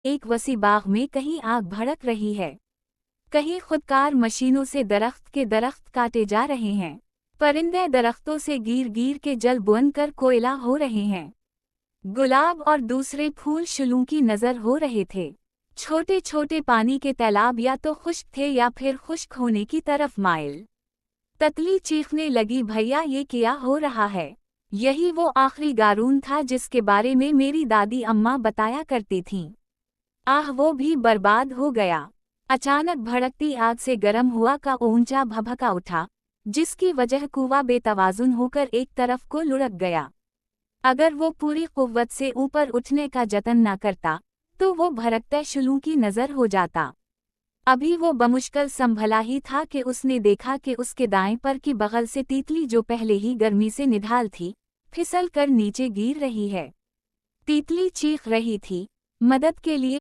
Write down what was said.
एक वसी बाग में कहीं आग भड़क रही है, कहीं खुदकार मशीनों से दरख्त के दरख्त काटे जा रहे हैं। परिंदे दरख्तों से गिर गिर के जल बुनकर कोयला हो रहे हैं। गुलाब और दूसरे फूल शुलू की नजर हो रहे थे। छोटे छोटे पानी के तालाब या तो खुश्क थे या फिर खुश्क होने की तरफ माइल। तितली चीखने लगी, भैया ये क्या हो रहा है? यही वो आखिरी गारून था जिसके बारे में मेरी दादी अम्मा बताया करती थीं। आह, वो भी बर्बाद हो गया। अचानक भड़कती आग से गर्म हुआ का ऊंचा भभका उठा, जिसकी वजह कुआं बेतवाजुन होकर एक तरफ को लुढ़क गया। अगर वो पूरी कुव्वत से ऊपर उठने का जतन न करता तो वो भड़कते शुलू की नजर हो जाता। अभी वो बमुश्किल संभला ही था कि उसने देखा कि उसके दाएं पर की बगल से तितली, जो पहले ही गर्मी से निढाल थी, फिसल कर नीचे गिर रही है। तितली चीख रही थी, मदद के लिए,